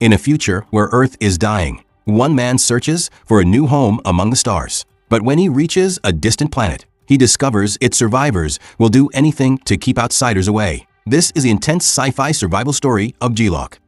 In a future where Earth is dying, one man searches for a new home among the stars. But when he reaches a distant planet, he discovers its survivors will do anything to keep outsiders away. This is the intense sci-fi survival story of G-Loc.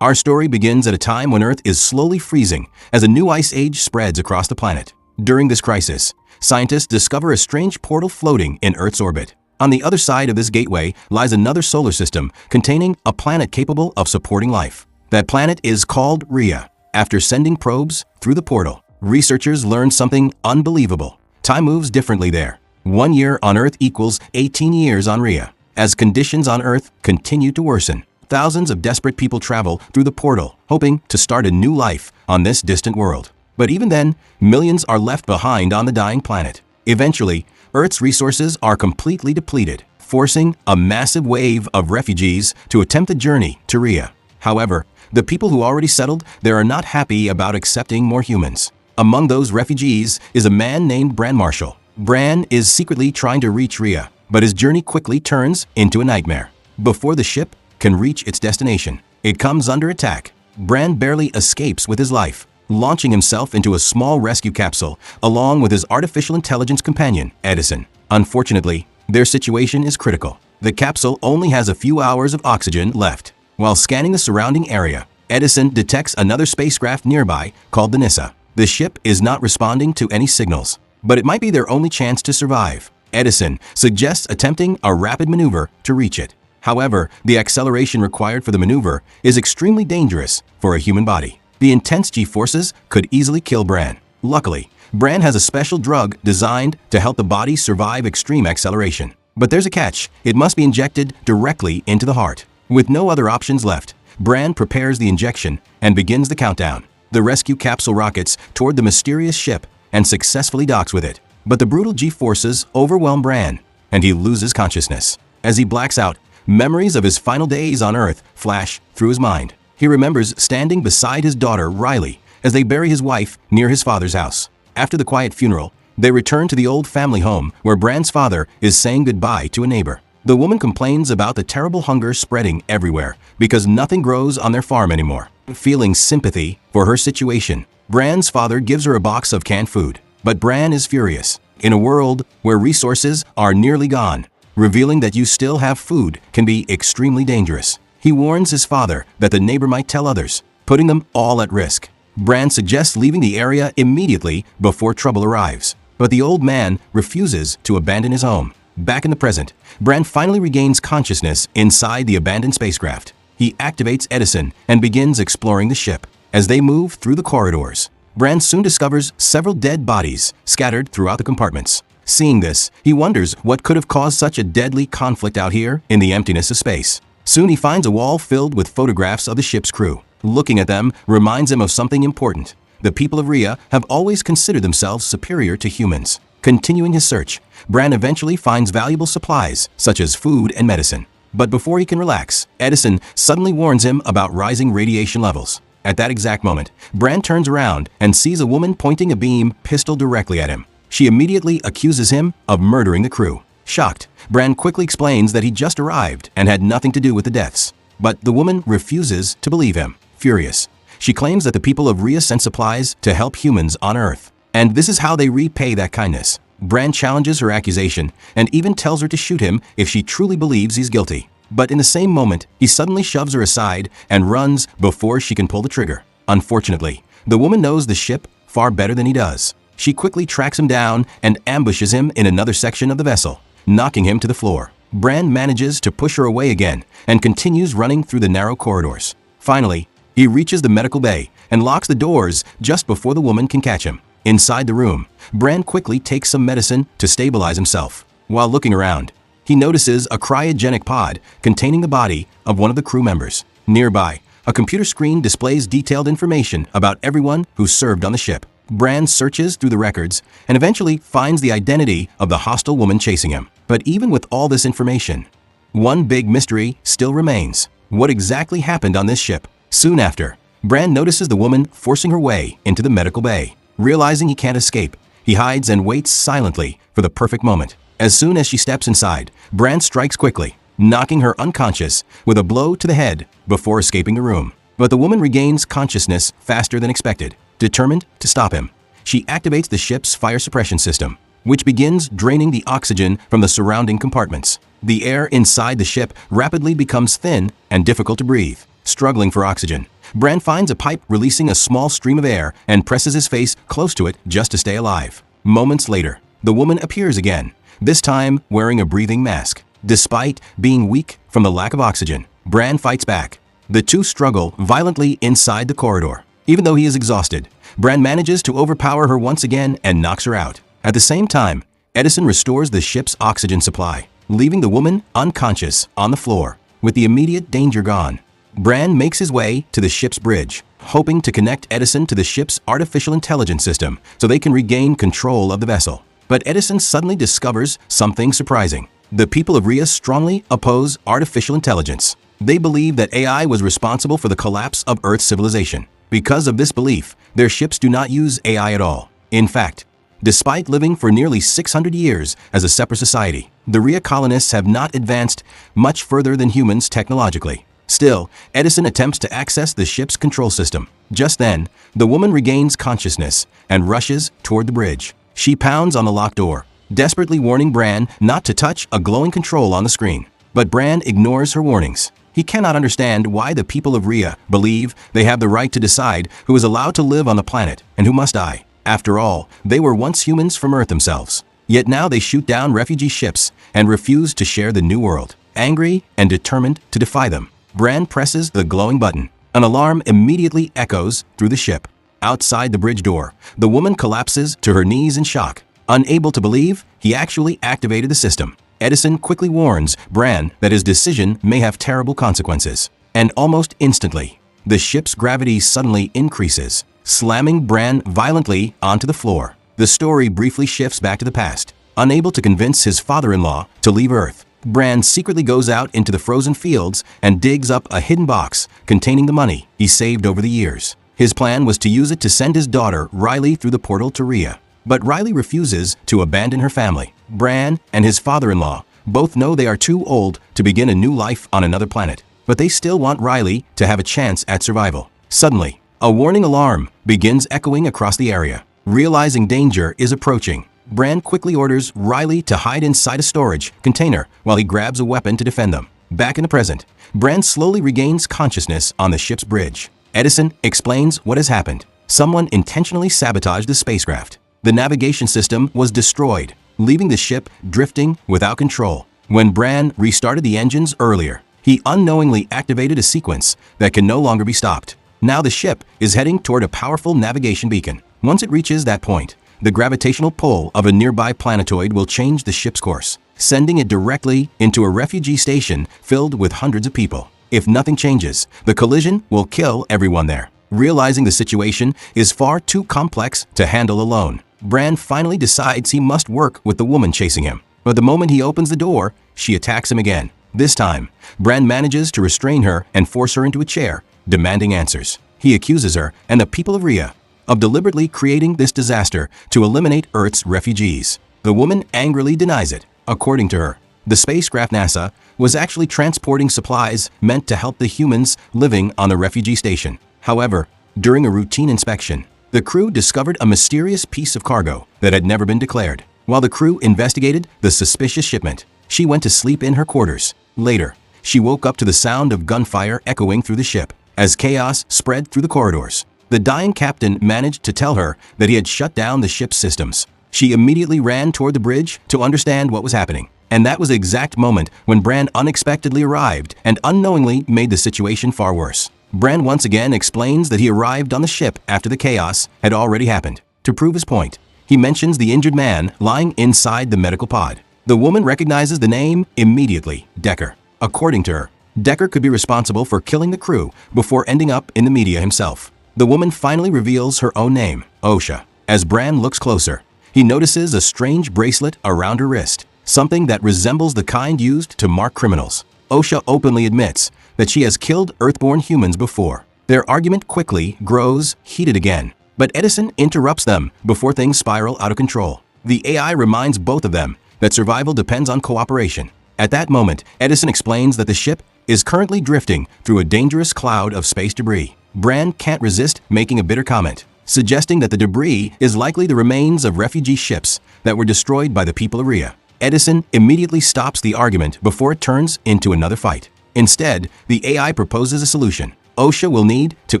Our story begins at a time when Earth is slowly freezing as a new ice age spreads across the planet. During this crisis, scientists discover a strange portal floating in Earth's orbit. On the other side of this gateway lies another solar system containing a planet capable of supporting life. That planet is called Rhea. After sending probes through the portal, researchers learn something unbelievable. Time moves differently there. 1 year on Earth equals 18 years on Rhea. As conditions on Earth continue to worsen, thousands of desperate people travel through the portal, hoping to start a new life on this distant world. But even then, millions are left behind on the dying planet. Eventually, Earth's resources are completely depleted, forcing a massive wave of refugees to attempt the journey to Rhea. However, the people who already settled there are not happy about accepting more humans. Among those refugees is a man named Bran Marshall. Bran is secretly trying to reach Rhea, but his journey quickly turns into a nightmare. Before the ship can reach its destination, it comes under attack. Bran barely escapes with his life, launching himself into a small rescue capsule along with his artificial intelligence companion, Edison. Unfortunately, their situation is critical. The capsule only has a few hours of oxygen left. While scanning the surrounding area, Edison detects another spacecraft nearby called the Nyssa. The ship is not responding to any signals, but it might be their only chance to survive. Edison suggests attempting a rapid maneuver to reach it. However, the acceleration required for the maneuver is extremely dangerous for a human body. The intense G-forces could easily kill Bran. Luckily, Bran has a special drug designed to help the body survive extreme acceleration. But there's a catch. It must be injected directly into the heart. With no other options left, Bran prepares the injection and begins the countdown. The rescue capsule rockets toward the mysterious ship and successfully docks with it. But the brutal G-forces overwhelm Bran, and he loses consciousness. As he blacks out, memories of his final days on Earth flash through his mind. He remembers standing beside his daughter, Riley, as they bury his wife near his father's house. After the quiet funeral, they return to the old family home where Bran's father is saying goodbye to a neighbor. The woman complains about the terrible hunger spreading everywhere because nothing grows on their farm anymore. Feeling sympathy for her situation, Bran's father gives her a box of canned food. But Bran is furious. In a world where resources are nearly gone, revealing that you still have food can be extremely dangerous. He warns his father that the neighbor might tell others, putting them all at risk. Bran suggests leaving the area immediately before trouble arrives. But the old man refuses to abandon his home. Back in the present, Bran finally regains consciousness inside the abandoned spacecraft. He activates Edison and begins exploring the ship. As they move through the corridors, Bran soon discovers several dead bodies scattered throughout the compartments. Seeing this, he wonders what could have caused such a deadly conflict out here in the emptiness of space. Soon he finds a wall filled with photographs of the ship's crew. Looking at them reminds him of something important. The people of Rhea have always considered themselves superior to humans. Continuing his search, Bran eventually finds valuable supplies such as food and medicine. But before he can relax, Edison suddenly warns him about rising radiation levels. At that exact moment, Bran turns around and sees a woman pointing a beam pistol directly at him. She immediately accuses him of murdering the crew. Shocked, Bran quickly explains that he just arrived and had nothing to do with the deaths. But the woman refuses to believe him. Furious, she claims that the people of Rhea sent supplies to help humans on Earth. And this is how they repay that kindness. Bran challenges her accusation and even tells her to shoot him if she truly believes he's guilty. But in the same moment, he suddenly shoves her aside and runs before she can pull the trigger. Unfortunately, the woman knows the ship far better than he does. She quickly tracks him down and ambushes him in another section of the vessel, knocking him to the floor. Bran manages to push her away again and continues running through the narrow corridors. Finally, he reaches the medical bay and locks the doors just before the woman can catch him. Inside the room, Bran quickly takes some medicine to stabilize himself. While looking around, he notices a cryogenic pod containing the body of one of the crew members. Nearby, a computer screen displays detailed information about everyone who served on the ship. Bran searches through the records and eventually finds the identity of the hostile woman chasing him. But even with all this information, one big mystery still remains. What exactly happened on this ship? Soon after, Bran notices the woman forcing her way into the medical bay. Realizing he can't escape, he hides and waits silently for the perfect moment. As soon as she steps inside, Bran strikes quickly, knocking her unconscious with a blow to the head before escaping the room. But the woman regains consciousness faster than expected. Determined to stop him, she activates the ship's fire suppression system, which begins draining the oxygen from the surrounding compartments. The air inside the ship rapidly becomes thin and difficult to breathe. Struggling for oxygen, Bran finds a pipe releasing a small stream of air and presses his face close to it just to stay alive. Moments later, the woman appears again, this time wearing a breathing mask. Despite being weak from the lack of oxygen, Bran fights back. The two struggle violently inside the corridor. Even though he is exhausted, Bran manages to overpower her once again and knocks her out. At the same time, Edison restores the ship's oxygen supply, leaving the woman unconscious on the floor. With the immediate danger gone, Bran makes his way to the ship's bridge, hoping to connect Edison to the ship's artificial intelligence system so they can regain control of the vessel. But Edison suddenly discovers something surprising. The people of Rhea strongly oppose artificial intelligence. They believe that AI was responsible for the collapse of Earth's civilization. Because of this belief, their ships do not use AI at all. In fact, despite living for nearly 600 years as a separate society, the Rhea colonists have not advanced much further than humans technologically. Still, Edison attempts to access the ship's control system. Just then, the woman regains consciousness and rushes toward the bridge. She pounds on the locked door, desperately warning Bran not to touch a glowing control on the screen. But Bran ignores her warnings. He cannot understand why the people of Rhea believe they have the right to decide who is allowed to live on the planet and who must die. After all, they were once humans from Earth themselves. Yet now they shoot down refugee ships and refuse to share the new world. Angry and determined to defy them, Bran presses the glowing button. An alarm immediately echoes through the ship. Outside the bridge door, the woman collapses to her knees in shock. Unable to believe he actually activated the system, Edison quickly warns Bran that his decision may have terrible consequences. And almost instantly, the ship's gravity suddenly increases, slamming Bran violently onto the floor. The story briefly shifts back to the past. Unable to convince his father-in-law to leave Earth, Bran secretly goes out into the frozen fields and digs up a hidden box containing the money he saved over the years. His plan was to use it to send his daughter Riley through the portal to Rhea. But Riley refuses to abandon her family. Bran and his father-in-law both know they are too old to begin a new life on another planet, but they still want Riley to have a chance at survival. Suddenly, a warning alarm begins echoing across the area. Realizing danger is approaching, Bran quickly orders Riley to hide inside a storage container while he grabs a weapon to defend them. Back in the present, Bran slowly regains consciousness on the ship's bridge. Edison explains what has happened. Someone intentionally sabotaged the spacecraft. The navigation system was destroyed, leaving the ship drifting without control. When Bran restarted the engines earlier, he unknowingly activated a sequence that can no longer be stopped. Now the ship is heading toward a powerful navigation beacon. Once it reaches that point, the gravitational pull of a nearby planetoid will change the ship's course, sending it directly into a refugee station filled with hundreds of people. If nothing changes, the collision will kill everyone there. Realizing the situation is far too complex to handle alone, Bran finally decides he must work with the woman chasing him. But the moment he opens the door, she attacks him again. This time, Bran manages to restrain her and force her into a chair, demanding answers. He accuses her and the people of Rhea of deliberately creating this disaster to eliminate Earth's refugees. The woman angrily denies it. According to her, the spacecraft NASA was actually transporting supplies meant to help the humans living on the refugee station. However, during a routine inspection, the crew discovered a mysterious piece of cargo that had never been declared. While the crew investigated the suspicious shipment, she went to sleep in her quarters. Later, she woke up to the sound of gunfire echoing through the ship as chaos spread through the corridors. The dying captain managed to tell her that he had shut down the ship's systems. She immediately ran toward the bridge to understand what was happening. And that was the exact moment when Bran unexpectedly arrived and unknowingly made the situation far worse. Bran once again explains that he arrived on the ship after the chaos had already happened. To prove his point, he mentions the injured man lying inside the medical pod. The woman recognizes the name immediately, Decker. According to her, Decker could be responsible for killing the crew before ending up in the media himself. The woman finally reveals her own name, Osha. As Bran looks closer, he notices a strange bracelet around her wrist, something that resembles the kind used to mark criminals. Osha openly admits that she has killed Earthborn humans before. Their argument quickly grows heated again, but Edison interrupts them before things spiral out of control. The AI reminds both of them that survival depends on cooperation. At that moment, Edison explains that the ship is currently drifting through a dangerous cloud of space debris. Bran can't resist making a bitter comment, suggesting that the debris is likely the remains of refugee ships that were destroyed by the people of Rhea. Edison immediately stops the argument before it turns into another fight. Instead, the AI proposes a solution. OSHA will need to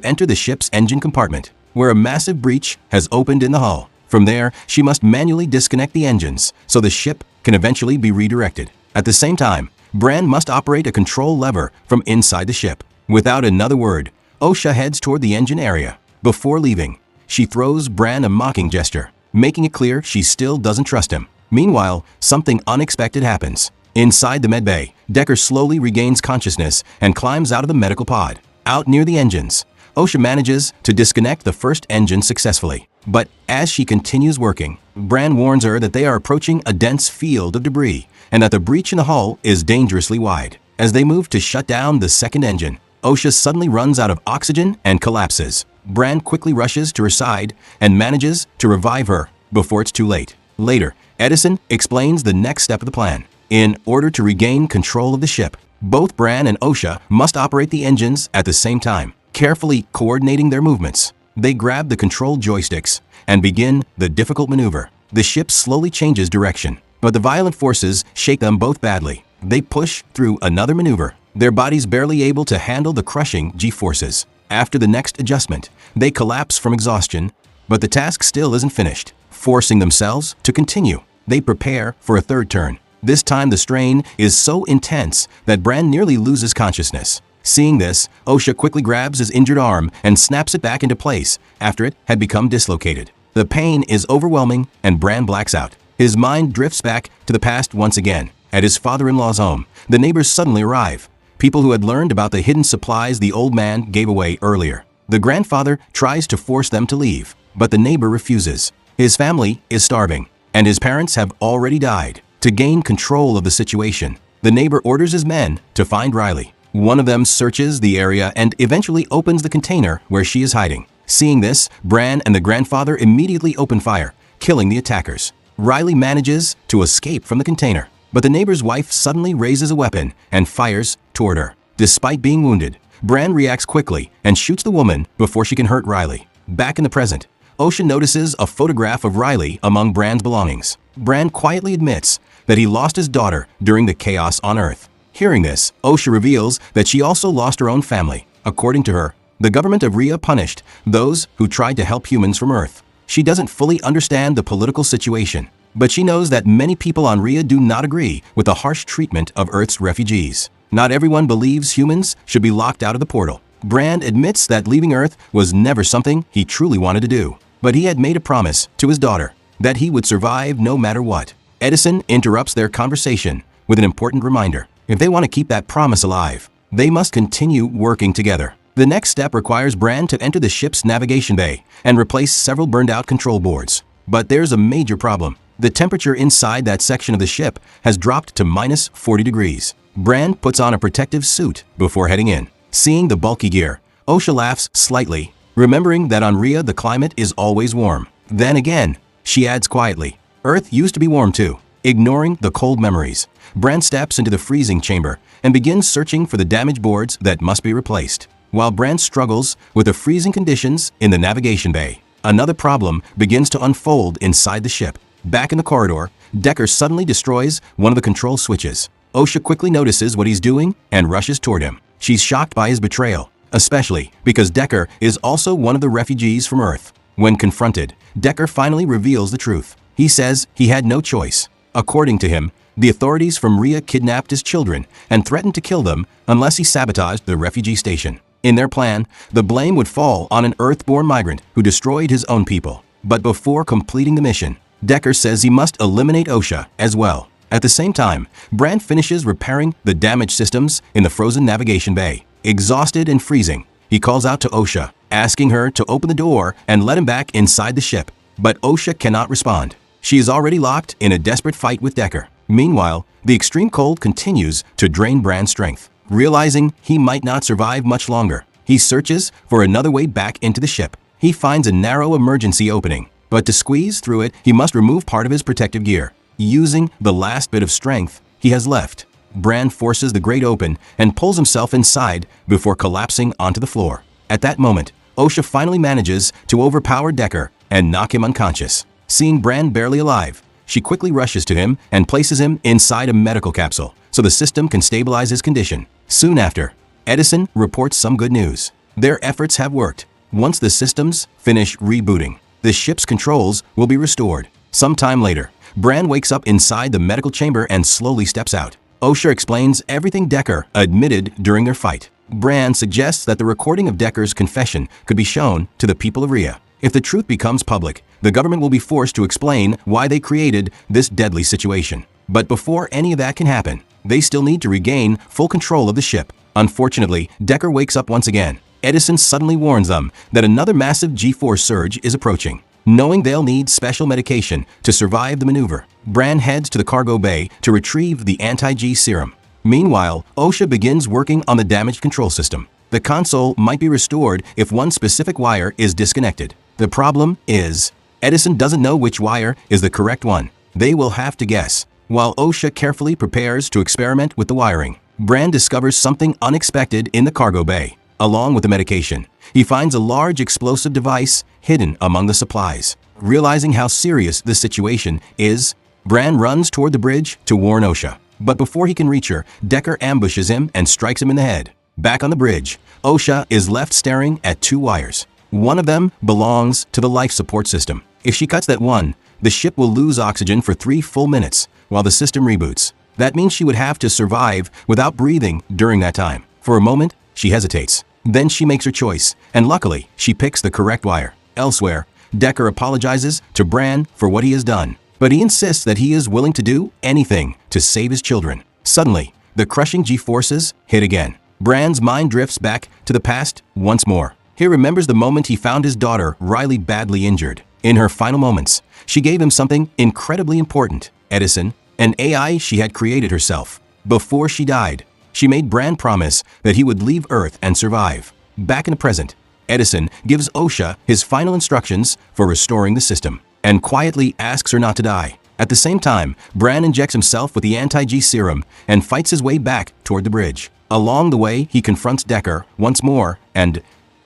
enter the ship's engine compartment, where a massive breach has opened in the hull. From there, she must manually disconnect the engines so the ship can eventually be redirected. At the same time, Bran must operate a control lever from inside the ship. Without another word, OSHA heads toward the engine area. Before leaving, she throws Bran a mocking gesture, making it clear she still doesn't trust him. Meanwhile, something unexpected happens. Inside the medbay, Decker slowly regains consciousness and climbs out of the medical pod. Out near the engines, OSHA manages to disconnect the first engine successfully. But as she continues working, Bran warns her that they are approaching a dense field of debris and that the breach in the hull is dangerously wide. As they move to shut down the second engine, OSHA suddenly runs out of oxygen and collapses. Bran quickly rushes to her side and manages to revive her before it's too late. Later, Edison explains the next step of the plan. In order to regain control of the ship, both Bran and OSHA must operate the engines at the same time, carefully coordinating their movements. They grab the control joysticks and begin the difficult maneuver. The ship slowly changes direction, but the violent forces shake them both badly. They push through another maneuver, their bodies barely able to handle the crushing G-forces. After the next adjustment, they collapse from exhaustion, but the task still isn't finished. Forcing themselves to continue, they prepare for a third turn. This time the strain is so intense that Bran nearly loses consciousness. Seeing this, OSHA quickly grabs his injured arm and snaps it back into place after it had become dislocated. The pain is overwhelming and Bran blacks out. His mind drifts back to the past once again. At his father-in-law's home, the neighbors suddenly arrive. People who had learned about the hidden supplies the old man gave away earlier. The grandfather tries to force them to leave, but the neighbor refuses. His family is starving, and his parents have already died. To gain control of the situation, the neighbor orders his men to find Riley. One of them searches the area and eventually opens the container where she is hiding. Seeing this, Bran and the grandfather immediately open fire, killing the attackers. Riley manages to escape from the container, but the neighbor's wife suddenly raises a weapon and fires toward her. Despite being wounded, Bran reacts quickly and shoots the woman before she can hurt Riley. Back in the present, OSHA notices a photograph of Riley among Bran's belongings. Bran quietly admits that he lost his daughter during the chaos on Earth. Hearing this, OSHA reveals that she also lost her own family. According to her, the government of Rhea punished those who tried to help humans from Earth. She doesn't fully understand the political situation, but she knows that many people on Rhea do not agree with the harsh treatment of Earth's refugees. Not everyone believes humans should be locked out of the portal. Bran admits that leaving Earth was never something he truly wanted to do, but he had made a promise to his daughter that he would survive no matter what. Edison interrupts their conversation with an important reminder. If they want to keep that promise alive, they must continue working together. The next step requires Bran to enter the ship's navigation bay and replace several burned-out control boards. But there's a major problem. The temperature inside that section of the ship has dropped to minus 40 degrees. Bran puts on a protective suit before heading in. Seeing the bulky gear, OSHA laughs slightly, remembering that on Rhea the climate is always warm. Then again, she adds quietly, Earth used to be warm too. Ignoring the cold memories, Bran steps into the freezing chamber and begins searching for the damaged boards that must be replaced. While Bran struggles with the freezing conditions in the navigation bay, another problem begins to unfold inside the ship. Back in the corridor, Decker suddenly destroys one of the control switches. OSHA quickly notices what he's doing and rushes toward him. She's shocked by his betrayal, especially because Decker is also one of the refugees from Earth. When confronted, Decker finally reveals the truth. He says he had no choice. According to him, the authorities from Rhea kidnapped his children and threatened to kill them unless he sabotaged the refugee station. In their plan, the blame would fall on an Earth-born migrant who destroyed his own people. But before completing the mission, Decker says he must eliminate OSHA as well. At the same time, Bran finishes repairing the damaged systems in the frozen navigation bay. Exhausted and freezing, he calls out to OSHA, asking her to open the door and let him back inside the ship. But OSHA cannot respond. She is already locked in a desperate fight with Decker. Meanwhile, the extreme cold continues to drain Bran's strength. Realizing he might not survive much longer, he searches for another way back into the ship. He finds a narrow emergency opening, but to squeeze through it, he must remove part of his protective gear. Using the last bit of strength he has left, Bran forces the grate open and pulls himself inside before collapsing onto the floor. At that moment, Osha finally manages to overpower Decker and knock him unconscious. Seeing Bran barely alive, she quickly rushes to him and places him inside a medical capsule so the system can stabilize his condition. Soon after, Edison reports some good news. Their efforts have worked. Once the systems finish rebooting, the ship's controls will be restored. Sometime later, Bran wakes up inside the medical chamber and slowly steps out. Osha explains everything Decker admitted during their fight. Bran suggests that the recording of Decker's confession could be shown to the people of Rhea. If the truth becomes public, the government will be forced to explain why they created this deadly situation. But before any of that can happen, they still need to regain full control of the ship. Unfortunately, Decker wakes up once again. Edison suddenly warns them that another massive G-force surge is approaching. Knowing they'll need special medication to survive the maneuver, Bran heads to the cargo bay to retrieve the anti-G serum. Meanwhile, Osha begins working on the damaged control system. The console might be restored if one specific wire is disconnected. The problem is, Edison doesn't know which wire is the correct one. They will have to guess. While Osha carefully prepares to experiment with the wiring, Bran discovers something unexpected in the cargo bay. Along with the medication, he finds a large explosive device hidden among the supplies. Realizing how serious this situation is, Bran runs toward the bridge to warn Osha. But before he can reach her, Decker ambushes him and strikes him in the head. Back on the bridge, Osha is left staring at two wires. One of them belongs to the life support system. If she cuts that one, the ship will lose oxygen for 3 full minutes while the system reboots. That means she would have to survive without breathing during that time. For a moment, she hesitates. Then she makes her choice, and luckily, she picks the correct wire. Elsewhere, Decker apologizes to Bran for what he has done, but he insists that he is willing to do anything to save his children. Suddenly, the crushing G-forces hit again. Bran's mind drifts back to the past once more. He remembers the moment he found his daughter Riley badly injured. In her final moments, she gave him something incredibly important. Edison, an AI she had created herself. Before she died, she made Bran promise that he would leave Earth and survive. Back in the present, Edison gives Osha his final instructions for restoring the system and quietly asks her not to die. At the same time, Bran injects himself with the anti-G serum and fights his way back toward the bridge. Along the way, he confronts Decker once more and,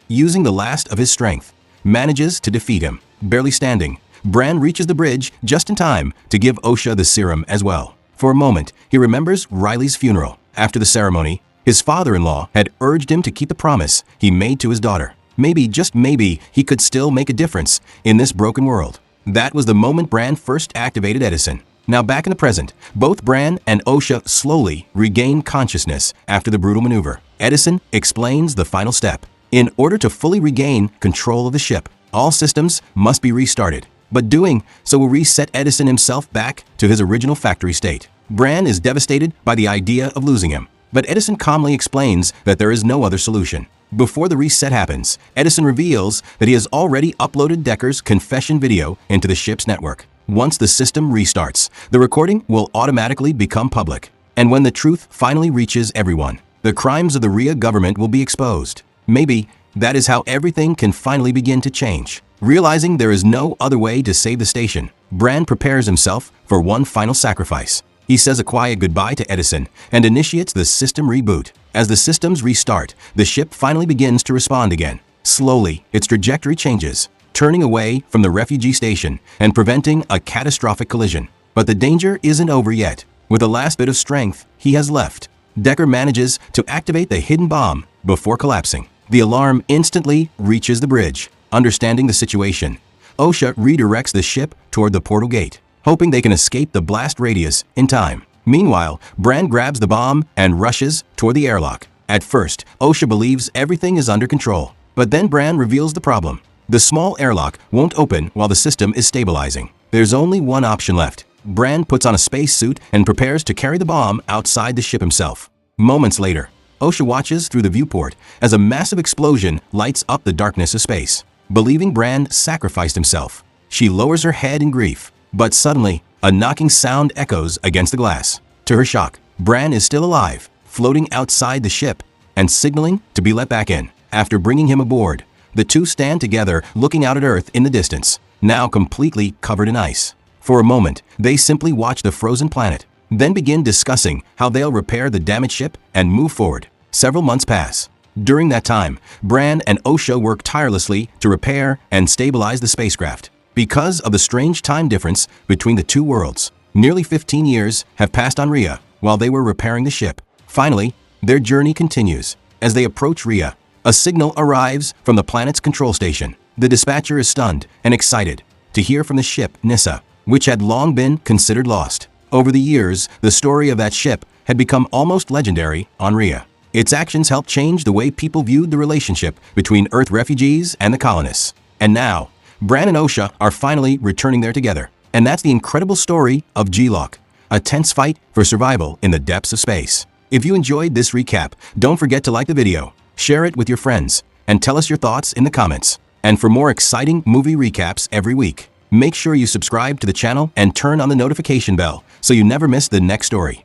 using the last of his strength, manages to defeat him. Barely standing, Bran reaches the bridge just in time to give Osha the serum as well. For a moment, he remembers Riley's funeral. After the ceremony, his father-in-law had urged him to keep the promise he made to his daughter. Maybe, just maybe, he could still make a difference in this broken world. That was the moment Bran first activated Edison. Now back in the present, both Bran and Osha slowly regain consciousness after the brutal maneuver. Edison explains the final step. In order to fully regain control of the ship, all systems must be restarted. But doing so will reset Edison himself back to his original factory state. Bran is devastated by the idea of losing him, but Edison calmly explains that there is no other solution. Before the reset happens, Edison reveals that he has already uploaded Decker's confession video into the ship's network. Once the system restarts, the recording will automatically become public. And when the truth finally reaches everyone, the crimes of the Rhea government will be exposed. Maybe that is how everything can finally begin to change. Realizing there is no other way to save the station, Bran prepares himself for one final sacrifice. He says a quiet goodbye to Edison and initiates the system reboot. As the systems restart, the ship finally begins to respond again. Slowly, its trajectory changes, turning away from the refugee station and preventing a catastrophic collision. But the danger isn't over yet. With the last bit of strength he has left, Decker manages to activate the hidden bomb before collapsing. The alarm instantly reaches the bridge. Understanding the situation, Osha redirects the ship toward the portal gate, hoping they can escape the blast radius in time. Meanwhile, Bran grabs the bomb and rushes toward the airlock. At first, Osha believes everything is under control, but then Bran reveals the problem. The small airlock won't open while the system is stabilizing. There's only one option left. Bran puts on a spacesuit and prepares to carry the bomb outside the ship himself. Moments later, Osha watches through the viewport as a massive explosion lights up the darkness of space. Believing Bran sacrificed himself, she lowers her head in grief. But suddenly, a knocking sound echoes against the glass. To her shock, Bran is still alive, floating outside the ship and signaling to be let back in. After bringing him aboard, the two stand together looking out at Earth in the distance, now completely covered in ice. For a moment, they simply watch the frozen planet. then begin discussing how they'll repair the damaged ship and move forward. Several months pass. During that time, Bran and Osha work tirelessly to repair and stabilize the spacecraft. Because of the strange time difference between the two worlds, nearly 15 years have passed on Rhea while they were repairing the ship. Finally, their journey continues. As they approach Rhea, a signal arrives from the planet's control station. The dispatcher is stunned and excited to hear from the ship Nissa, which had long been considered lost. Over the years, the story of that ship had become almost legendary on Rhea. Its actions helped change the way people viewed the relationship between Earth refugees and the colonists. And now, Bran and Osha are finally returning there together. And that's the incredible story of G-Loc, a tense fight for survival in the depths of space. If you enjoyed this recap, don't forget to like the video, share it with your friends, and tell us your thoughts in the comments. And for more exciting movie recaps every week, make sure you subscribe to the channel and turn on the notification bell so you never miss the next story.